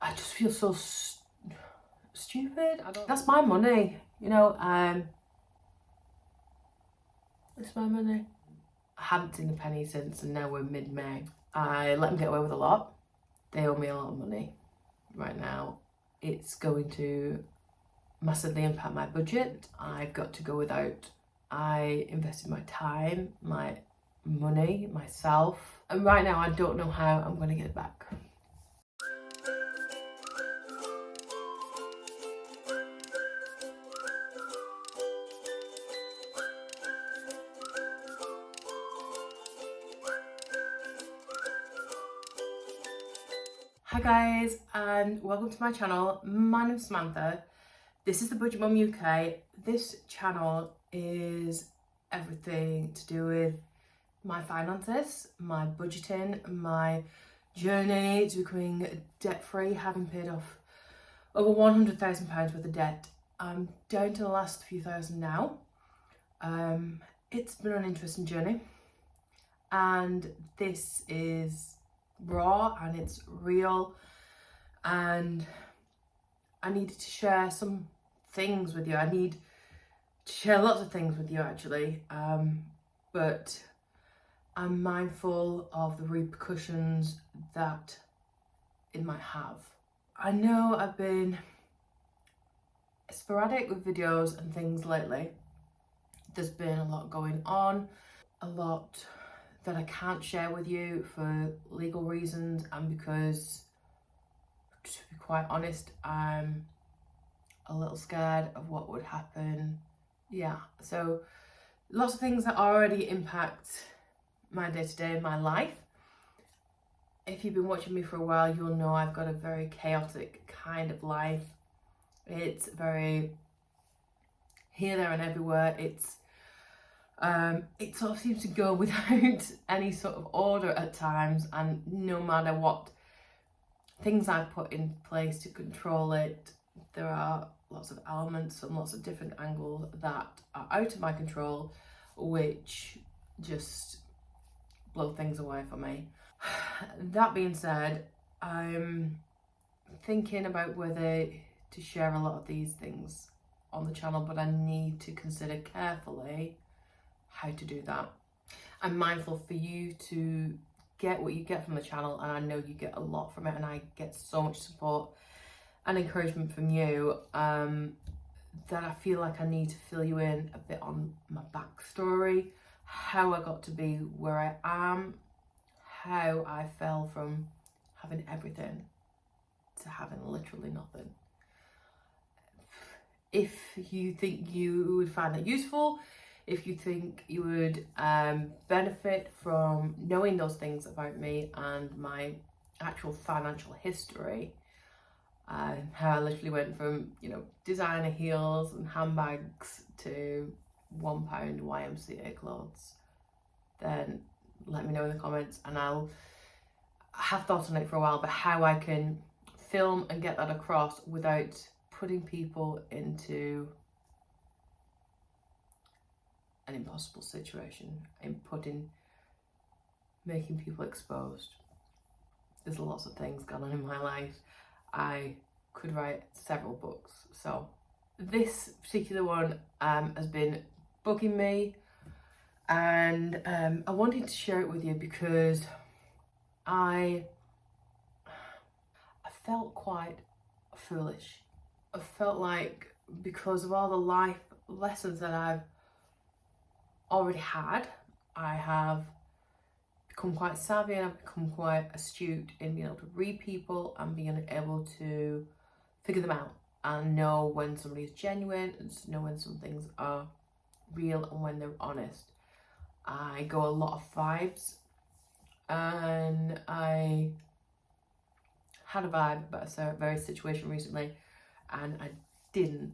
I just feel so stupid. That's my money, you know. It's my money. I haven't seen a penny since, and now we're mid-May. I let them get away with a lot. They owe me a lot of money right now. It's going to massively impact my budget. I've got to go without. I invested my time, my money, myself, and right now I don't know how I'm going to get it back. Hi guys, and welcome to my channel. My name's Samantha. This is the Budget Mum UK. This channel is everything to do with my finances, my budgeting, my journey to becoming debt-free, having paid off over £100,000 worth of debt. I'm down to the last few thousand now. It's been an interesting journey, and this is raw and it's real, and I needed to share some things with you. I need to share lots of things with you actually, but I'm mindful of the repercussions that it might have. I know I've been sporadic with videos and things lately. There's been a lot going on, a lot that I can't share with you for legal reasons, and because, to be quite honest, I'm a little scared of what would happen. Yeah, so lots of things that already impact my day-to-day, my life. If you've been watching me for a while, you'll know I've got a very chaotic kind of life. It's very here, there and everywhere. It sort of seems to go without any sort of order at times, and no matter what things I put in place to control it, there are lots of elements and lots of different angles that are out of my control, which just blow things away for me. That being said, I'm thinking about whether to share a lot of these things on the channel, but I need to consider carefully how to do that. I'm mindful for you to get what you get from the channel, and I know you get a lot from it, and I get so much support and encouragement from you, that I feel like I need to fill you in a bit on my backstory, how I got to be where I am, how I fell from having everything to having literally nothing. If you think you would find that useful, if you think you would benefit from knowing those things about me and my actual financial history, how I literally went from, you know, designer heels and handbags to £1 YMCA clothes, then let me know in the comments, and I have thought on it for a while, but how I can film and get that across without putting people into an impossible situation, and making people exposed. There's lots of things going on in my life. I could write several books. So this particular one has been bugging me, and I wanted to share it with you because I felt quite foolish. I felt like, because of all the life lessons that I've already had, I have become quite savvy, and I've become quite astute in being able to read people and being able to figure them out and know when somebody is genuine and know when some things are real and when they're honest. I go a lot of vibes, and I had a vibe about a very situation recently, and I didn't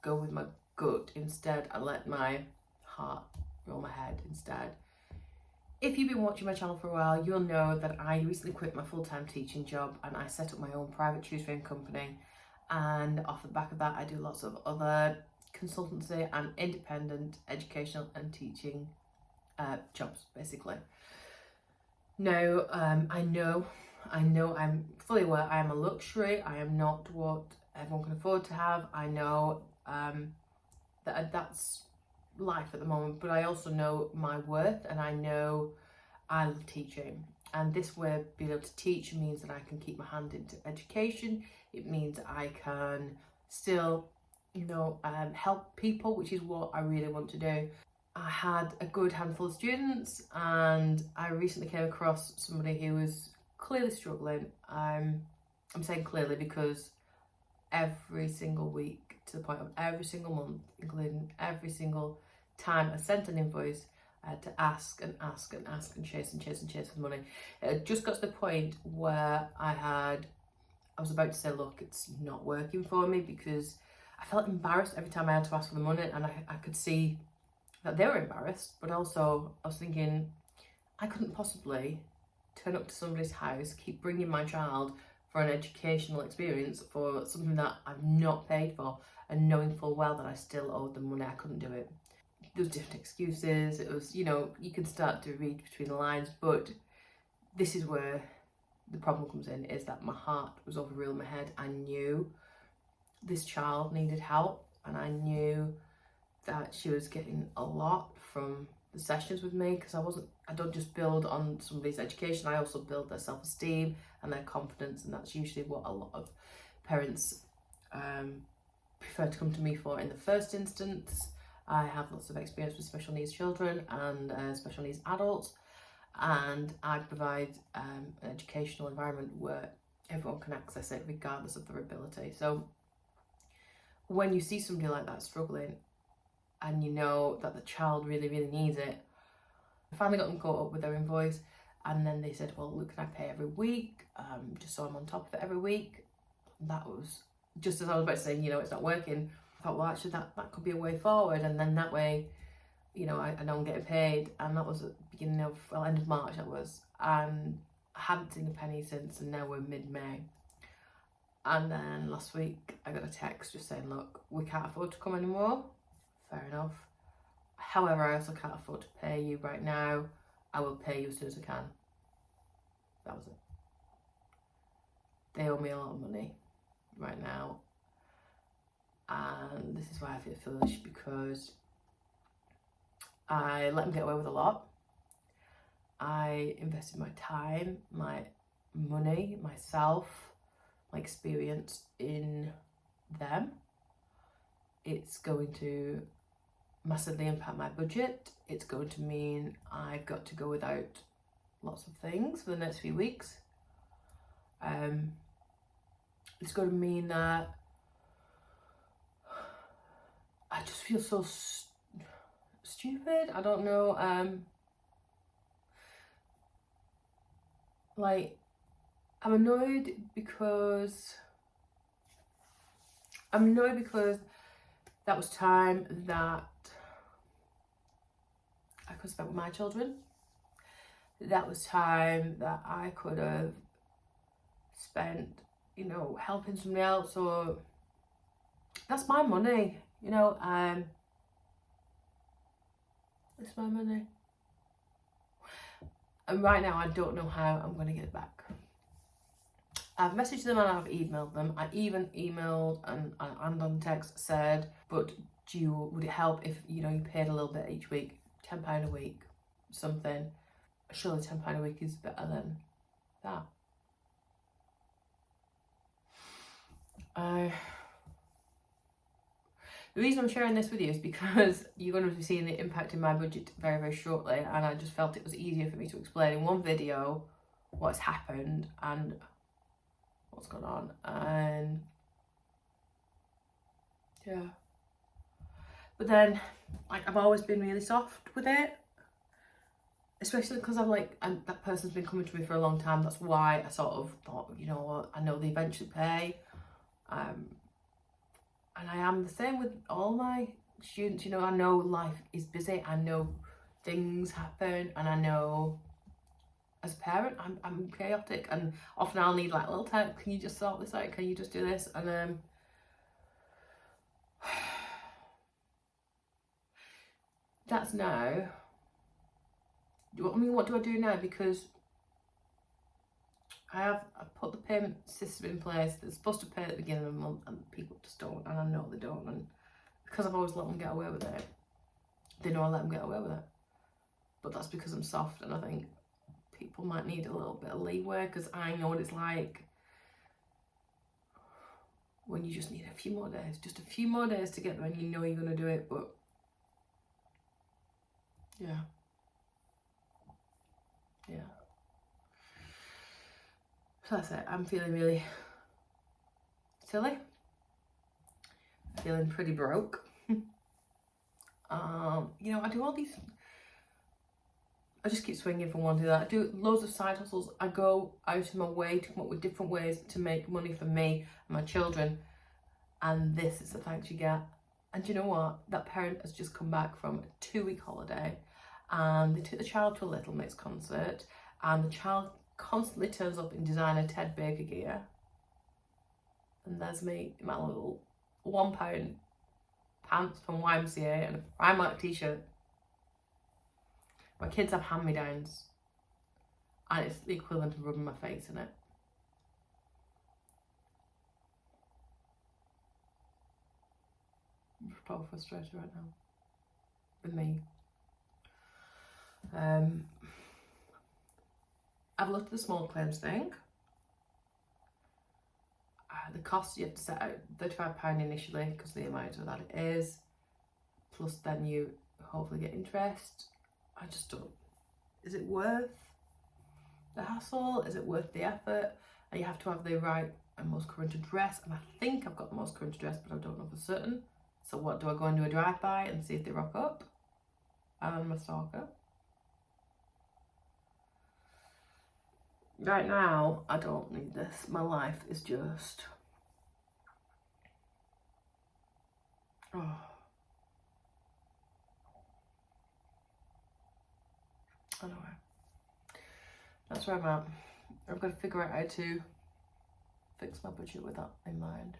go with my gut. Instead, I let my heart roll my head instead. If you've been watching my channel for a while, you'll know that I recently quit my full-time teaching job and I set up my own private tutoring company, and off the back of that I do lots of other consultancy and independent educational and teaching jobs basically. Now I know I know I'm fully aware I am a luxury. I am not what everyone can afford to have. I know that that's life at the moment, but I also know my worth, and I know I love teaching. And this way of being able to teach means that I can keep my hand into education. It means I can still, help people, which is what I really want to do. I had a good handful of students, and I recently came across somebody who was clearly struggling. I'm saying clearly because every single week, to the point of every single month, including every single time I sent an invoice, I had to ask and ask and ask and chase and chase and chase for money. It just got to the point where I was about to say, look, it's not working for me, because I felt embarrassed every time I had to ask for the money, and I could see that they were embarrassed, but also I was thinking, I couldn't possibly turn up to somebody's house, keep bringing my child for an educational experience for something that I've not paid for, and knowing full well that I still owed them money. I couldn't do it. There was different excuses. It was, you can start to read between the lines, but this is where the problem comes in, is that my heart was overruling my head. I knew this child needed help, and I knew that she was getting a lot from the sessions with me, because I don't just build on somebody's education, I also build their self-esteem and their confidence, and that's usually what a lot of parents prefer to come to me for in the first instance. I have lots of experience with special needs children and special needs adults, and I provide an educational environment where everyone can access it regardless of their ability. So when you see somebody like that struggling, and you know that the child really, really needs it, I finally got them caught up with their invoice, and then they said, well, look, can I pay every week, just so I'm on top of it every week? And that was, just as I was about to say, it's not working, I thought, well, actually that could be a way forward, and then that way, I know I'm getting paid. And that was at the beginning of, end of March that was, and I haven't seen a penny since, and now we're mid-May. And then last week I got a text just saying, look, we can't afford to come anymore. Fair enough. However, I also can't afford to pay you right now. I will pay you as soon as I can. That was it. They owe me a lot of money right now. And this is why I feel foolish, because I let them get away with a lot. I invested my time, my money, myself, my experience in them. It's going to massively impact my budget. It's going to mean I've got to go without lots of things for the next few weeks. It's going to mean that I just feel so stupid. I don't know. I'm annoyed because that was time that I could spend with my children. That was time that I could have spent, helping somebody else, or that's my money, it's my money. And right now I don't know how I'm going to get it back. I've messaged them and I've emailed them. I even emailed and on text said, but would it help if, you paid a little bit each week, £10 a week, something. Surely £10 a week is better than that. The reason I'm sharing this with you is because you're going to be seeing the impact in my budget very, very shortly, and I just felt it was easier for me to explain in one video what's happened and what's gone on. And yeah, but then I've always been really soft with it, especially because that person's been coming to me for a long time. That's why I sort of thought, I know they eventually pay. And I am the same with all my students. I know life is busy. I know things happen, and I know as a parent, I'm chaotic, and often I'll need like a little time. Can you just sort this out? Can you just do this? And that's now. What do I do now? Because I put the payment system in place that's supposed to pay at the beginning of the month, and people just don't, and I know they don't, and because I've always let them get away with it, they know I let them get away with it. But that's because I'm soft, and I think people might need a little bit of leeway, because I know what it's like when you just need a few more days, just a few more days to get there, and you know you're going to do it. But yeah, so that's it. I'm feeling really silly, feeling pretty broke. You know, I do all these, I just keep swinging from one to that. I do loads of side hustles. I go out of my way to come up with different ways to make money for me and my children, and this is the thanks you get. And do you know what? That parent has just come back from a 2-week holiday, and they took the child to a Little Mix concert, and the child constantly turns up in designer Ted Baker gear, and there's me in my little £1 pants from YMCA and a Primark t-shirt. My kids have hand-me-downs, and it's the equivalent of rubbing my face in it. I'm probably frustrated right now with me. I've looked at the small claims thing. The cost, you have to set out £35 initially because the amount of that it is, plus then you hopefully get interest. I just don't, is it worth the hassle? Is it worth the effort? And you have to have the right and most current address, and I think I've got the most current address, but I don't know for certain. So what, do I go and do a drive-by and see if they rock up? I'm a stalker. Right now, I don't need this. My life is just... oh. Anyway, that's where I'm at. I'm going to figure out how to fix my budget with that in mind.